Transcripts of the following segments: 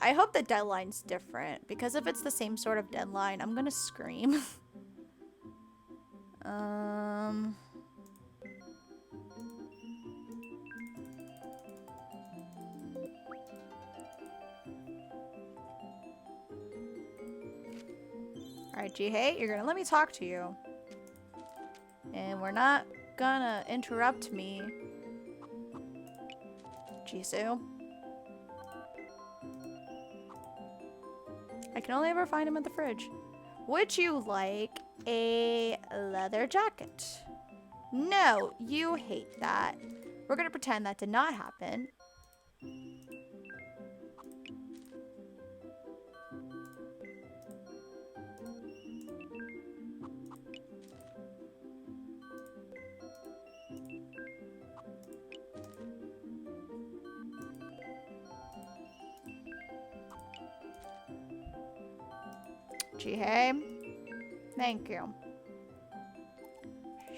I hope the deadline's different, because if it's the same sort of deadline, I'm gonna scream. Alright, JIHAE, you're gonna let me talk to you. And we're not gonna interrupt me. JISOO. I can only ever find him at the fridge. Would you like a leather jacket? No, you hate that. We're gonna pretend that did not happen. JIHAE, thank you.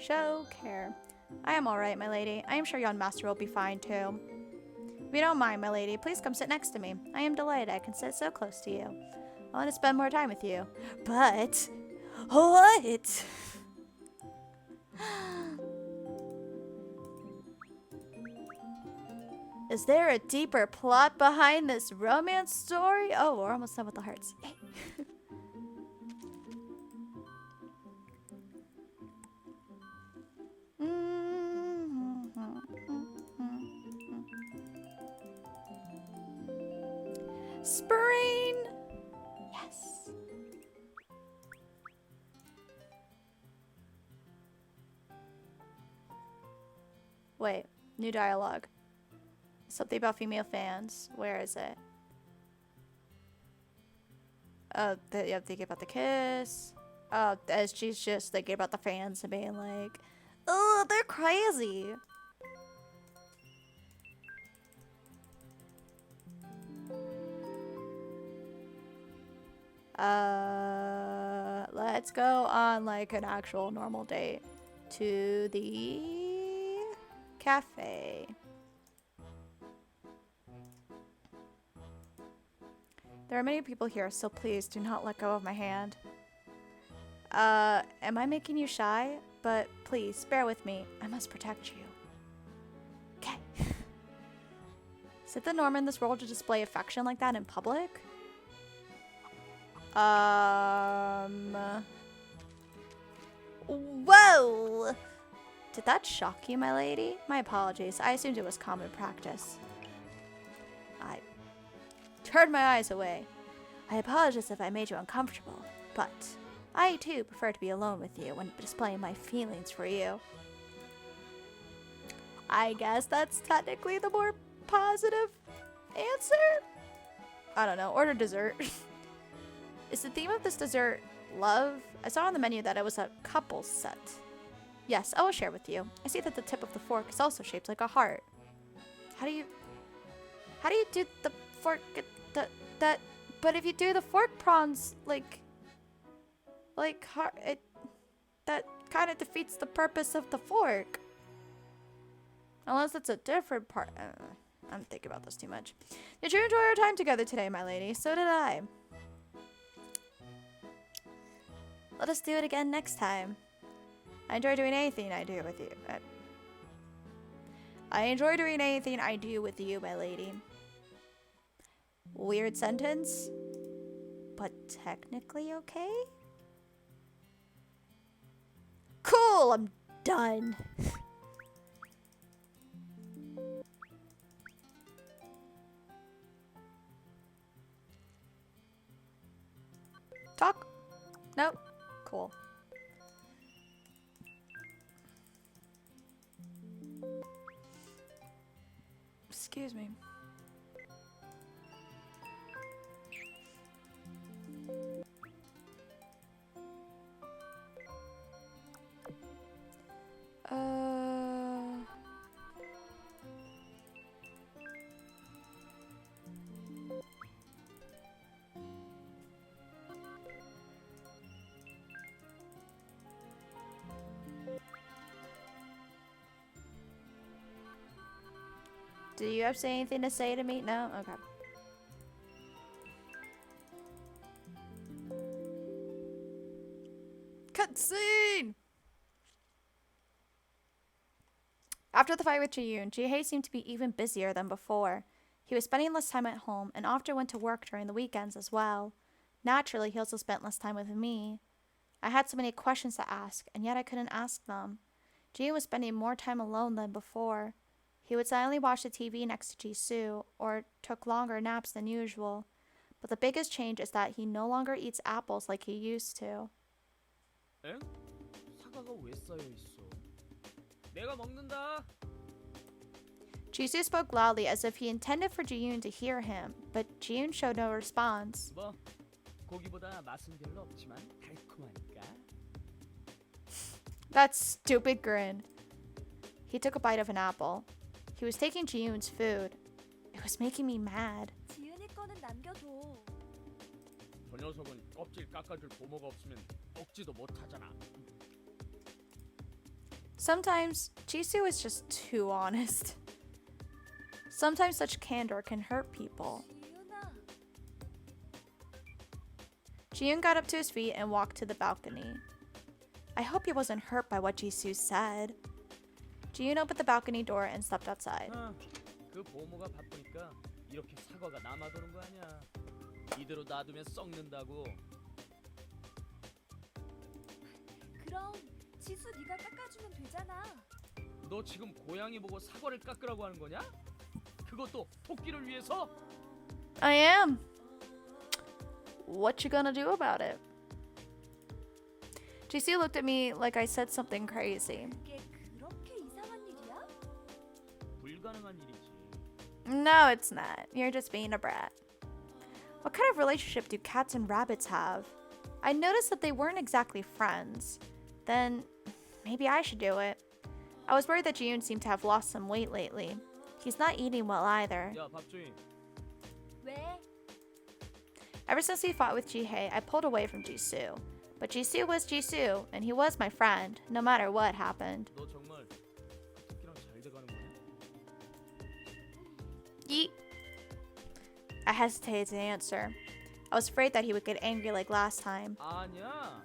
Show care. I am alright, my lady. I am sure yon master will be fine too. If you don't mind, my lady, please come sit next to me. I am delighted I can sit so close to you. I want to spend more time with you. But what? Is there a deeper plot behind this romance story? Oh, we're almost done with the hearts. Spring! Yes. Wait, new dialogue. Something about female fans. Where is it? Oh, yeah, thinking about the kiss. Oh, as she's just thinking about the fans and being like, oh, they're crazy. Let's go on like an actual normal date to the cafe. There are many people here, so please do not let go of my hand. Am I making you shy? But please, bear with me. I must protect you. Okay. Is it the norm in this world to display affection like that in public? Whoa! Did that shock you, my lady? My apologies. I assumed it was common practice. I turned my eyes away. I apologize if I made you uncomfortable, but I too prefer to be alone with you when displaying my feelings for you. I guess that's technically the more positive answer? I don't know. Order dessert. Is the theme of this dessert love? I saw on the menu that it was a couple set. Yes, I will share with you. I see that the tip of the fork is also shaped like a heart. How do you do the fork? But if you do the fork prawns like heart, that kind of defeats the purpose of the fork. Unless it's a different part. I'm thinking about this too much. Did you enjoy our time together today, my lady? So did I. Let us do it again next time. I enjoy doing anything I do with you. I enjoy doing anything I do with you, my lady. Weird sentence, but technically okay? Cool, I'm done. Talk? Nope. Cool. Excuse me. Do you have anything to say to me? No? Okay. Scene! After the fight with Ji-yoon, JIHAE seemed to be even busier than before. He was spending less time at home and often went to work during the weekends as well. Naturally, he also spent less time with me. I had so many questions to ask, and yet I couldn't ask them. Ji-yoon was spending more time alone than before. He would silently watch the TV next to Jisoo, or took longer naps than usual. But the biggest change is that he no longer eats apples like he used to. 엥? 사과가 왜 쌓여 있어? 내가 먹는다. Jisoo spoke loudly as if he intended for Ji-yoon to hear him, but Ji-yoon showed no response. 뭐? 고기보다 맛은 별로 없지만 달콤하니까. That stupid grin. He took a bite of an apple. He was taking Ji-yoon's food. It was making me mad. 지은이 거는 남겨줘. 저 녀석은 껍질 깎아줄 보모가 없으면 먹지도 못하잖아. Sometimes, Jisoo is just too honest. Sometimes such candor can hurt people. 지은아. Ji-yoon got up to his feet and walked to the balcony. I hope he wasn't hurt by what Jisoo said. Ji-yoon opened the balcony door and stepped outside. 그 보모가 바쁘니까 이렇게 사과가 남아도는 거 아니야. 이대로 놔두면 썩는다고. 그럼 지수 네가 깎아주면 되잖아. 너 지금 고양이 보고 사과를 깎으라고 하는 거냐? 그것도 토끼를 위해서? I am. What you gonna do about it? Jisoo looked at me like I said something crazy. 그게 그렇게 이상한 일이야? 불가능한 일이지. No, it's not. You're just being a brat. What kind of relationship do cats and rabbits have? I noticed that they weren't exactly friends. Then, maybe I should do it. I was worried that Ji-yoon seemed to have lost some weight lately. He's not eating well either. 야, 밥주인. 왜? Ever since he fought with JIHAE, I pulled away from Jisoo. But Jisoo was Jisoo, and he was my friend, no matter what happened. 너 정말 그 토끼랑 잘 돼가는 거냐? Yeet. I hesitated to answer. I was afraid that he would get angry like last time. 아니야.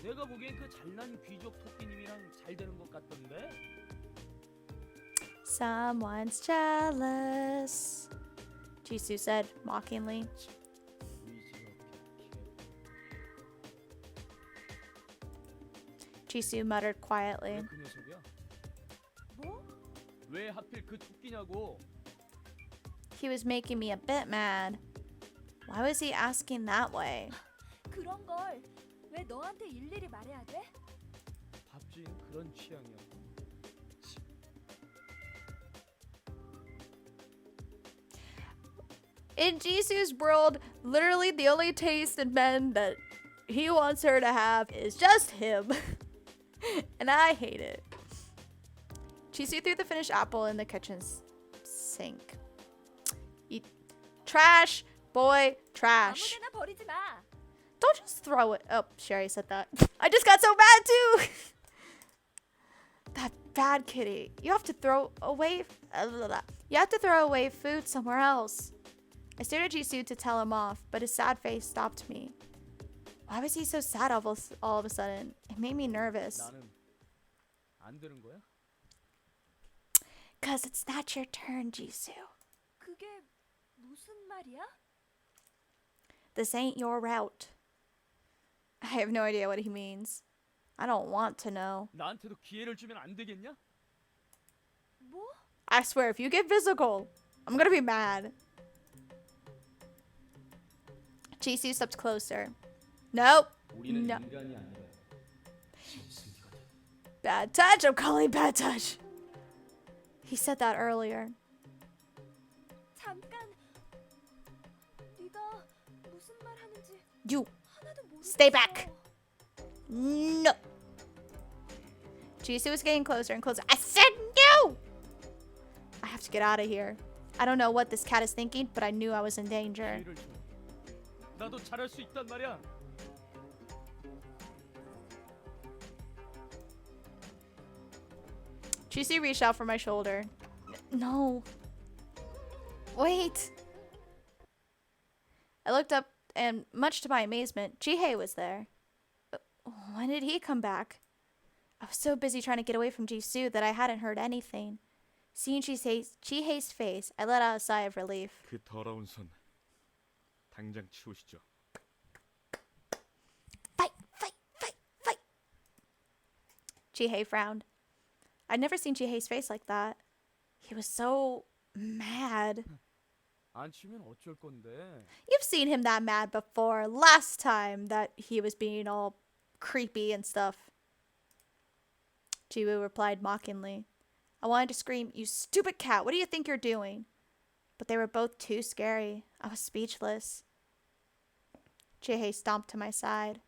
내가 보기엔 그 잘난 귀족 토끼님이랑 잘 되는 것 같던데. Someone's jealous, Jisoo said mockingly. Jisoo muttered quietly. 왜 그 녀석이야? 뭐? 왜 하필 그 토끼냐고? He was making me a bit mad. Why was he asking that way? 그런 걸 왜 너한테 일일이 말해야 돼? 밥주인 그런 취향이야. In Jisoo's world, literally the only taste in men that he wants her to have is just him. And I hate it. Jisoo threw the finished apple in the kitchen's sink. Eat trash, boy, trash. 아무데나 버리지 마. Don't just throw it. Oh, Sherry said that. I just got so mad too. That bad kitty. You have to throw away. You have to throw away food somewhere else. I stared at Jisoo to tell him off, but his sad face stopped me. Why was he so sad all of a sudden? It made me nervous. 나는 안 되는 거야? 'Cause it's not your turn, Jisoo. 그게 무슨 말이야? This ain't your route. I have no idea what he means. I don't want to know. 나한테도 기회를 주면 안 되겠냐? 뭐? I swear, if you get physical, I'm gonna be mad. Jisoo stepped closer. Nope. 우리는 No. 인간이 아니라 짐승이거든. Bad touch. I'm calling bad touch. He said that earlier. 잠깐. 네가 무슨 말 하는지 You 하나도 모르겠어. stay back. No. Jisoo was getting closer and closer. I said no. I have to get out of here. I don't know what this cat is thinking, but I knew I was in danger. 기회를 줘. 나도 잘할 수 있단 말이야. Jisoo reached out for my shoulder. No. Wait. I looked up, and much to my amazement, JIHAE was there. When did he come back? I was so busy trying to get away from Jisoo that I hadn't heard anything. Seeing Jihae's face, I let out a sigh of relief. 그 더러운 손 당장 치우시죠. Fight, fight, fight, fight. Jihae frowned. I'd never seen Jihae's face like that. He was so mad. 안 치우면 어쩔 건데? You've seen him that mad before. Last time that he was being all creepy and stuff. Jiwoo replied mockingly. I wanted to scream, "You stupid cat, what do you think you're doing?" But they were both too scary. I was speechless. Jihae stomped to my side.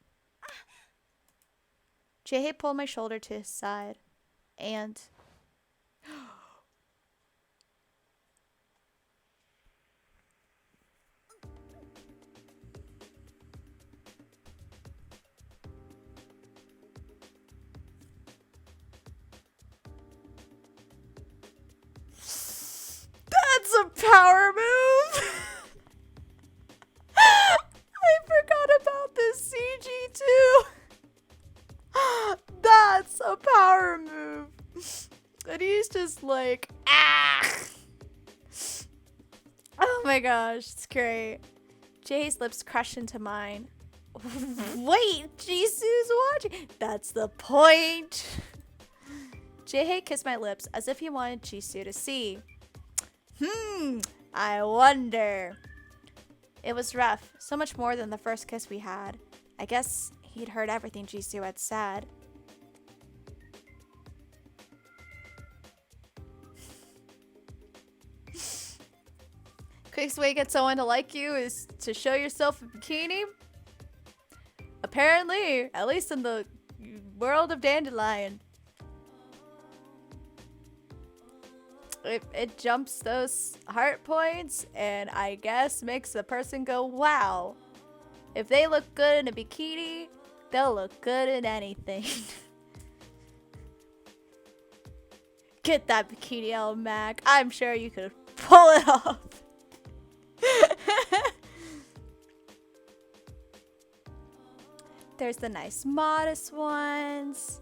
Jihae pulled my shoulder to his side. And... That's a power move! I forgot about this CG too! That's a power move! And he's just like, ah! Oh my gosh, it's great. Jay's lips crushed into mine. Wait, Jisoo's watching! That's the point! Jae kissed my lips as if he wanted Jisoo to see. I wonder. It was rough, so much more than the first kiss we had. I guess he'd heard everything Jisoo had said. Quickest way to get someone to like you is to show yourself in bikini? Apparently, at least in the world of Dandelion. It jumps those heart points and I guess makes the person go, wow. If they look good in a bikini, they'll look good in anything. Get that bikini out, Mac. I'm sure you could pull it off. There's the nice modest ones.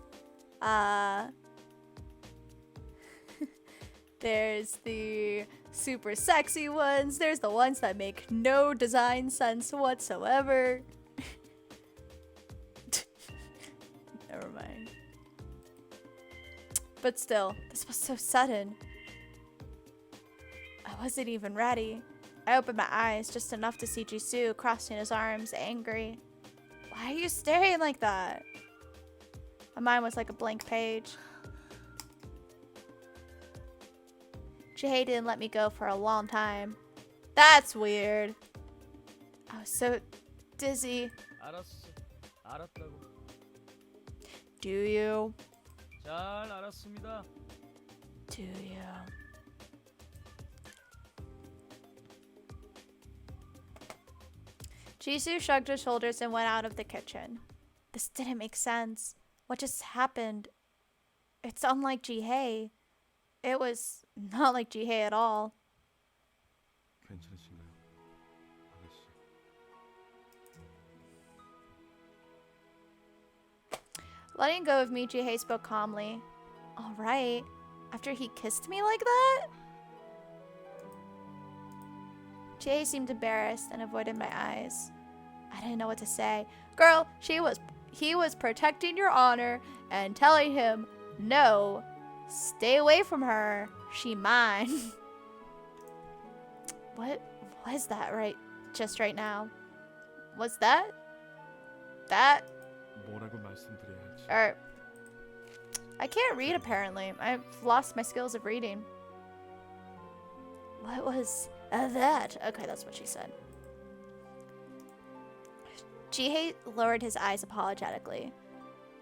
There's the super sexy ones. There's the ones that make no design sense whatsoever. Never mind. But still, this was so sudden. I wasn't even ready. I opened my eyes just enough to see Jisoo crossing his arms, angry. Why are you staring like that? My mind was like a blank page. JIHAE didn't let me go for a long time. That's weird. I was so dizzy. 알았어. 알았다고. Do you? 잘 알았습니다. Do you? Jisoo shrugged his shoulders and went out of the kitchen. This didn't make sense. What just happened? It's unlike JIHAE. It was not like JIHAE at all. 괜찮으신가요, 아가씨? Letting go of me, JIHAE spoke calmly. All right. After he kissed me like that? JIHAE seemed embarrassed and avoided my eyes. I didn't know what to say. Girl, he was protecting your honor and telling him, no, stay away from her. She mine. What was that just right now? Was that? 뭐라고 말씀드려야 할지. Or I can't read apparently. I've lost my skills of reading. What was that? Okay, that's what she said. JIHAE lowered his eyes apologetically.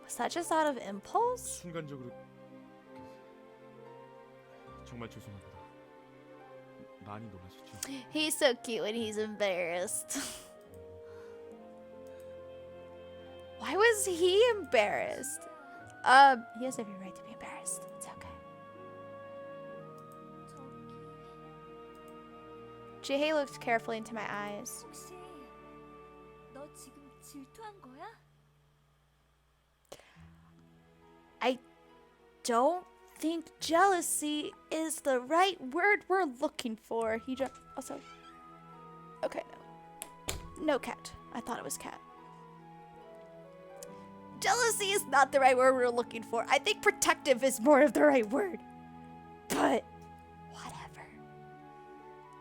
Was that just out of impulse? 순간적으로 정말 죄송합니다. 많이 놀라셨죠? He's so cute when he's embarrassed. Why was he embarrassed? He has every right to be embarrassed. It's okay. JIHAE looked carefully into my eyes. 혹시 너 지금 질투한 거야? I don't think jealousy is the right word we're looking for. He just also. Okay, no. No cat. I thought it was cat. Jealousy is not the right word we're looking for. I think protective is more of the right word. But whatever.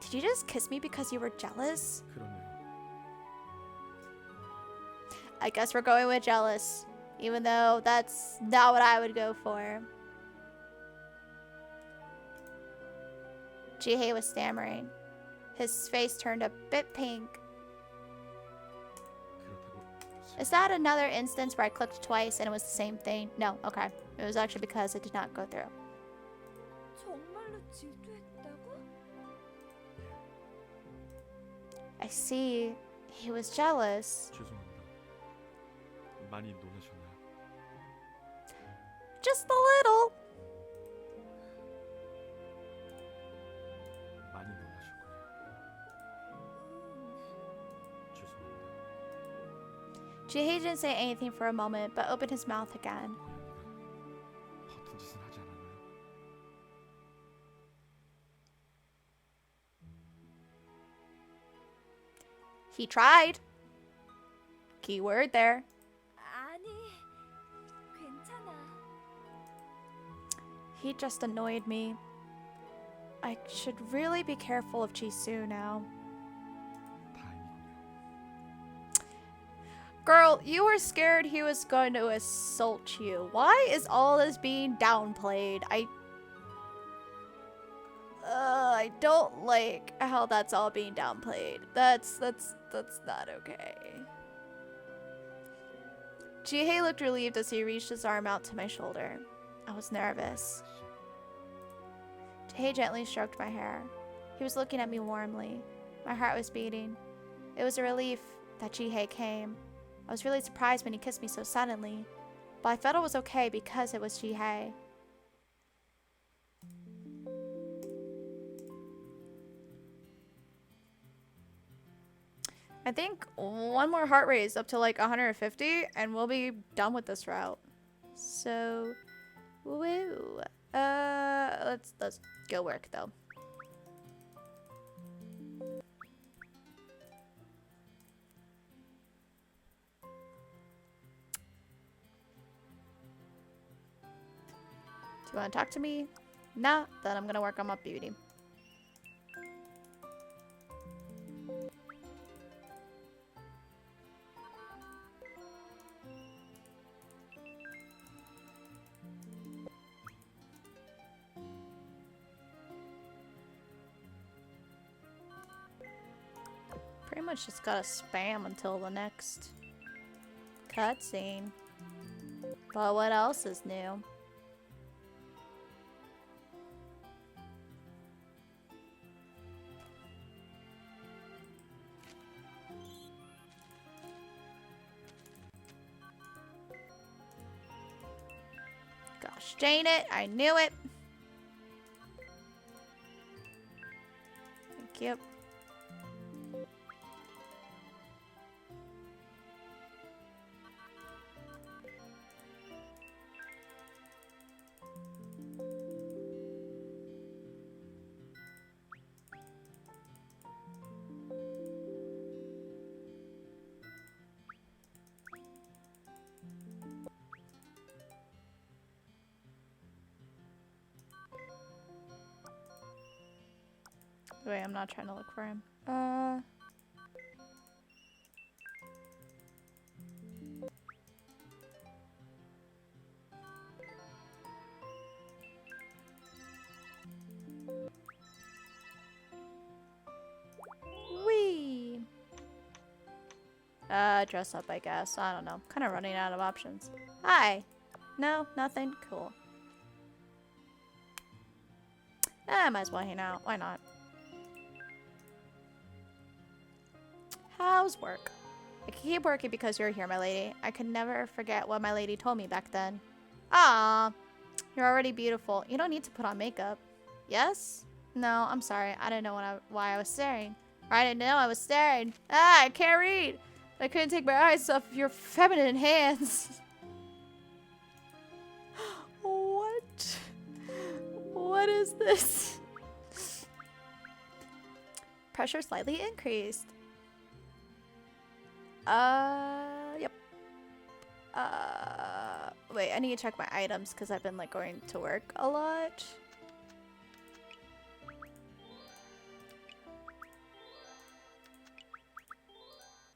Did you just kiss me because you were jealous? 그러네요. I guess we're going with jealous. Even though that's not what I would go for. JIHAE was stammering. His face turned a bit pink. 그렇다고 Is that another instance where I clicked twice and it was the same thing? No, okay. It was actually because it did not go through. 정말로 질투했다고? I see. He was jealous. 죄송합니다. 많이 놀라셨나요? Just a little. 많이 놀라셨군요. 죄송합니다. JIHAE didn't say anything for a moment, but opened his mouth again. 고양이가 허튼 짓은 하지 않았나요? He tried. Keyword there. 아니, 괜찮아. He just annoyed me. I should really be careful of JISOO now. 다행이군요. Girl, you were scared he was going to assault you. Why is all this being downplayed? I don't like how that's all being downplayed. That's not okay. JIHAE looked relieved as he reached his arm out to my shoulder. I was nervous. JIHAE gently stroked my hair. He was looking at me warmly. My heart was beating. It was a relief that JIHAE came. I was really surprised when he kissed me so suddenly, but I felt it was okay because it was JIHAE. I think one more heart rate is up to like 150 and we'll be done with this route. So, woo. Let's go work though. Do you want to talk to me? Nah, then I'm gonna work on my beauty. Pretty much just gotta spam until the next cutscene. But what else is new? Gosh dang it, I knew it. Thank you. Wait, I'm not trying to look for him. Wee. Dress up, I guess. I don't know. Kind of running out of options. Hi. No, nothing. Cool. I might as well hang out. Why not? How's work? I can keep working because you're here, my lady. I could never forget what my lady told me back then. Ah, you're already beautiful. You don't need to put on makeup. Yes? No, I'm sorry. I didn't know why I was staring. Or I didn't know I was staring. Ah, I can't read. I couldn't take my eyes off your feminine hands. What is this? Pressure slightly increased. Yep. Wait, I need to check my items because I've been like going to work a lot.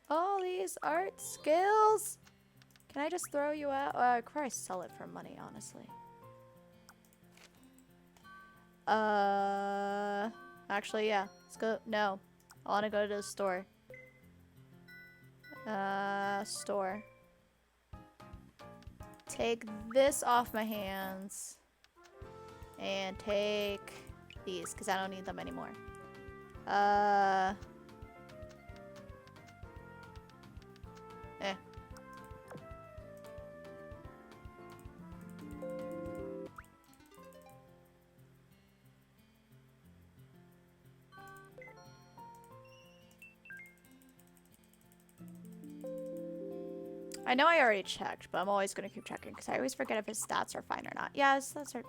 All these art skills. Can I just throw you out? I could probably sell it for money, honestly. Actually, yeah. Let's go. No. I want to go to the store. Store. Take this off my hands. And take these, because I don't need them anymore. I know I already checked, but I'm always going to keep checking because I always forget if his stats are fine or not. Yeah, his stats are...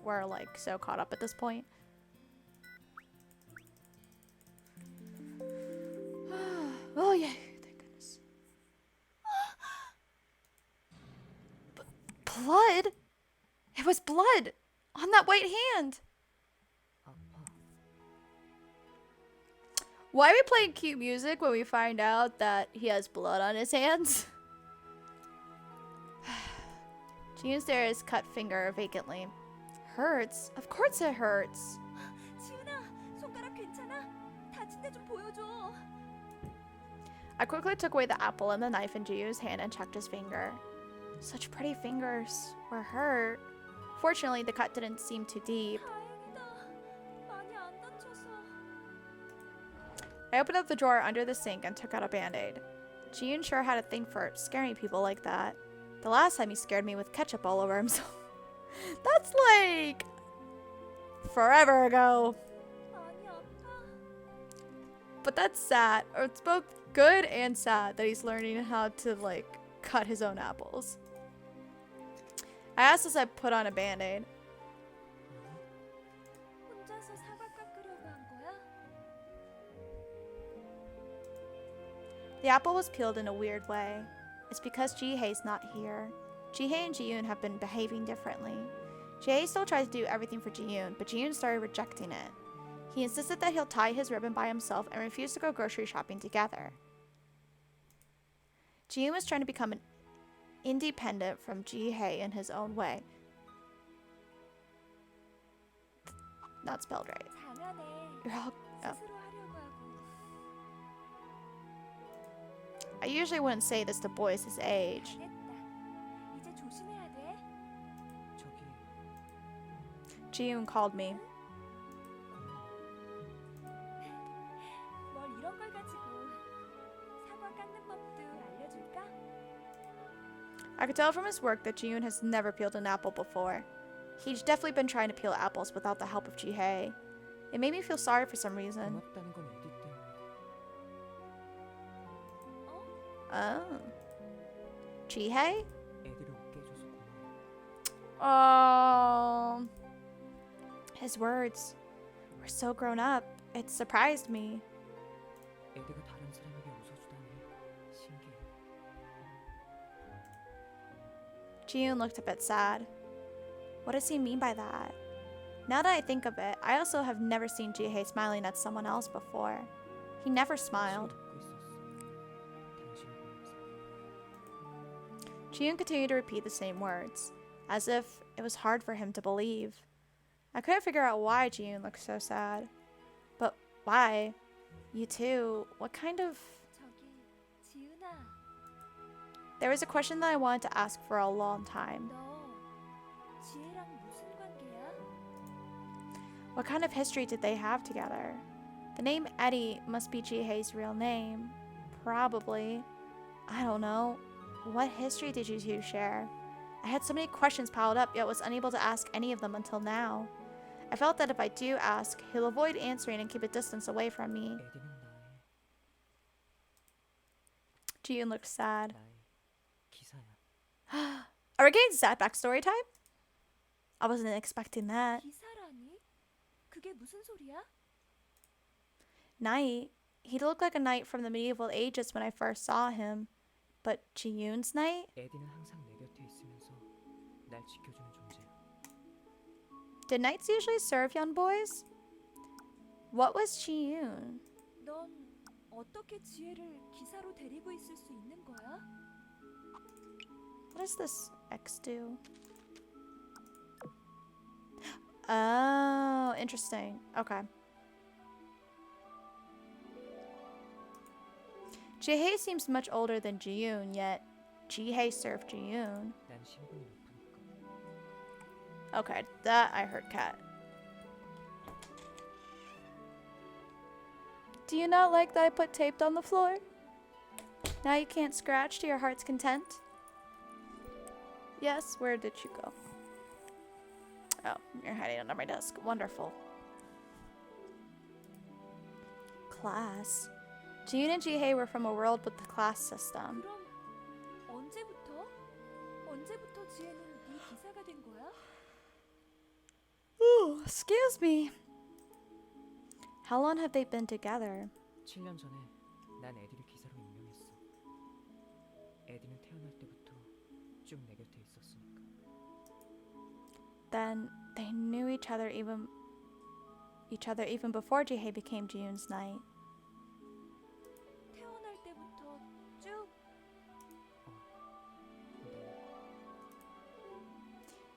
We're like so caught up at this point. Oh, yeah. Thank goodness. Blood? It was blood on that white hand. Why are we playing cute music when we find out that he has blood on his hands? Jiyoon stared at his cut finger vacantly. Hurts? Of course it hurts. 지훈아, 손가락 괜찮아? 다친 데 좀 보여줘. I quickly took away the apple and the knife in Jiyoon's hand and checked his finger. Such pretty fingers were hurt. Fortunately, the cut didn't seem too deep. 다행이다. 많이 안 다쳐서. I opened up the drawer under the sink and took out a band-aid. Jiyoon sure had a thing for scaring people like that. The last time he scared me with ketchup all over himself. That's like... forever ago. 많이 아파. But that's sad. Or it's both good and sad that he's learning how to, like, cut his own apples. I asked as I put on a band-aid. 혼자서 사과 깎으려고 한 거야? The apple was peeled in a weird way. It's because JIHAE's not here. JIHAE and Jiyoon have been behaving differently. JIHAE still tries to do everything for Jiyoon, but Jiyoon started rejecting it. He insisted that he'll tie his ribbon by himself and refused to go grocery shopping together. Jiyoon was trying to become independent from JIHAE in his own way. Not spelled right. 당연해. You're all... Oh. 스스로 하려고 하고. I usually wouldn't say this to boys his age. 됐다. 이제 조심해야 돼. 저기 Jiyoon called me. 뭘 이런 걸 가지고 사과 깎는 법도 알려줄까? I could tell from his work that Jiyoon has never peeled an apple before. He's definitely been trying to peel apples without the help of JIHAE. It made me feel sorry for some reason. 고맙다는 건 애들 때문에. Oh. JIHAE? 애들이 웃게 해줘서 고마워. Oh. His words were so grown up. It surprised me. 애들가 다른 사람에게 웃어주다니 신기해. Jiyoon looked a bit sad. What does he mean by that? Now that I think of it, I also have never seen JIHAE smiling at someone else before. He never smiled. Jiyoon continued to repeat the same words, as if it was hard for him to believe. I couldn't figure out why Jiyoon looked so sad. But why? You too. What kind of... 저기 지훈아, There was a question that I wanted to ask for a long time. 너 지혜랑 무슨 관계야? What kind of history did they have together? The name Eddie must be JIHAE's real name. Probably. I don't know. What history did you two share? I had so many questions piled up, yet was unable to ask any of them until now. I felt that if I do ask, he'll avoid answering and keep a distance away from me. 애들은 Jiyoon looked sad. 나의 기사야. Are we getting sad backstory time? I wasn't expecting that. 기사라니? 그게 무슨 소리야? Knight? He looked like a knight from the medieval ages when I first saw him. But Ji-yoon's knight? 에디는 항상 내 곁에 있으면서 날 지켜주는 존재야. Did knights usually serve young boys? What was Ji-yoon? 넌 어떻게 지혜를 기사로 데리고 있을 수 있는 거야? What does this X do? Oh, interesting. Okay. JIHAE seems much older than Ji-yoon, yet JIHAE served Ji-yoon. 난 신분이 높으니까. Okay, that I heard, Cat. Do you not like that I put tape on the floor? Now you can't scratch to your heart's content? Yes, where did you go? Oh, you're hiding under my desk. Wonderful. Class. Ji-yoon and JIHAE were from a world with the class system. 그럼 언제부터? 언제부터 지혜는 네 기사가 된 거야? Ooh, excuse me. How long have they been together? 7년 전에 난 에디를 기사로 임명했어. 에디는 태어날 때부터 쭉 내 곁에 있었으니까. Then they knew each other even before JIHAE became Ji-yoon's knight. 태어날 때부터 쭉 근데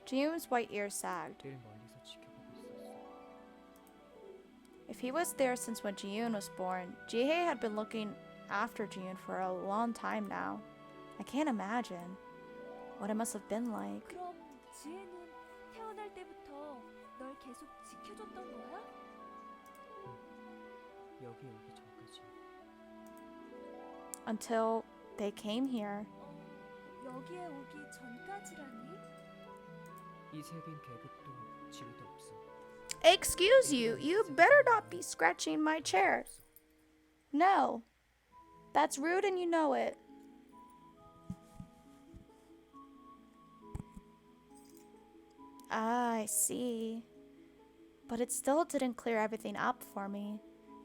Ji-yoon's white ears sagged. 늘 멀리서 지켜보고 있었어. If he was there since when Ji-yoon was born, JIHAE had been looking after Ji-yoon for a long time now. I can't imagine what it must have been like. 그럼 지혜는 태어날 때부터 널 계속 지켜줬던 거야? 여기 오기 전까지. Until they came here. 여기에 오기 전까지라니? 이 세계엔 계급도 지위도 없어. Excuse you, you better not be scratching my chair. No. That's rude and you know it. Ah, I see. But it still didn't clear everything up for me.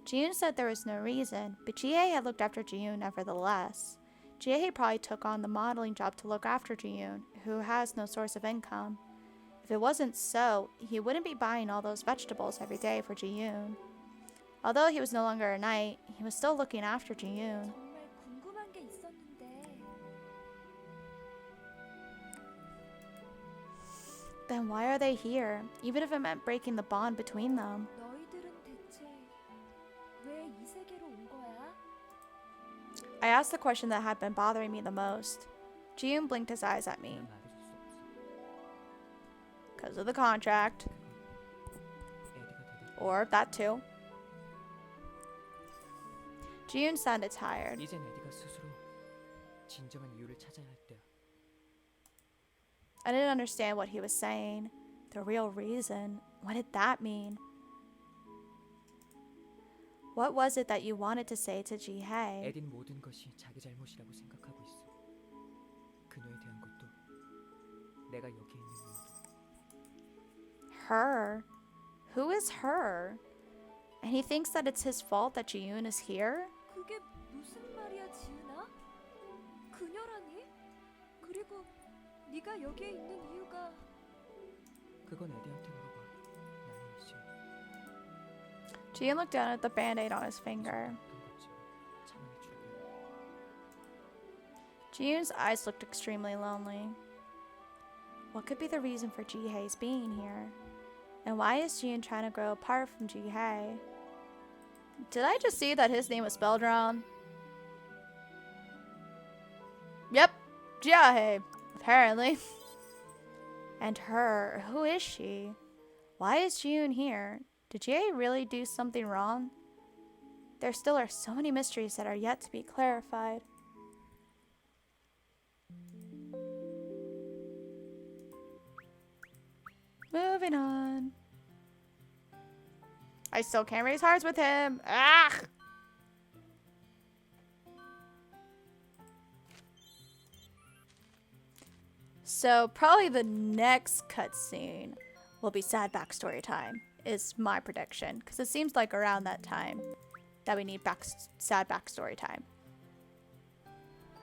Ji-yoon said there was no reason, but JIHAE had looked after Ji-yoon nevertheless. JIHAE probably took on the modeling job to look after Ji-yoon, who has no source of income. If it wasn't so, he wouldn't be buying all those vegetables every day for Ji-yoon. Although he was no longer a knight, he was still looking after Ji-yoon. 정말 궁금한 게 있었는데 Then why are they here, even if it meant breaking the bond between them? 너희들은 대체 왜 이 세계로 온 거야? I asked the question that had been bothering me the most. Ji-yoon blinked his eyes at me. 난 말해줄 수 없어. Because of the contract. 에디가 대답해. Or that too. Ji-yoon sounded tired. 이젠 에디가 스스로 진정한 이유를 찾아야 할 때야. I didn't understand what he was saying. The real reason. What did that mean? What was it that you wanted to say to JIHAE? 에디는 모든 것이 자기 잘못이라고 생각하고 있어. 그녀에 대한 것도, 내가 여기 있는 이유도. Her? Who is her? And he thinks that it's his fault that Ji-yoon is here? 그게 무슨 말이야, 지은아? 그녀라니? 그리고 네가 여기에 있는 이유가 그건 에디한테 물어봐. 나는 이제 Ji-yoon looked down at the band-aid on his finger. 어떤 것지 참아내 주려고. Ji-yoon's eyes looked extremely lonely. What could be the reason for JIHAE's being here? And why is Ji-yoon trying to grow apart from JIHAE? Did I just see that his name was spelled wrong? Yep, JIHAE, apparently. And her, who is she? Why is Ji-yoon here? Did JIHAE really do something wrong? There still are so many mysteries that are yet to be clarified. Moving on. I still can't raise hearts with him. Ah! So probably the next cutscene, will be sad backstory time, is my prediction. Because it seems like around that time that we need sad backstory time.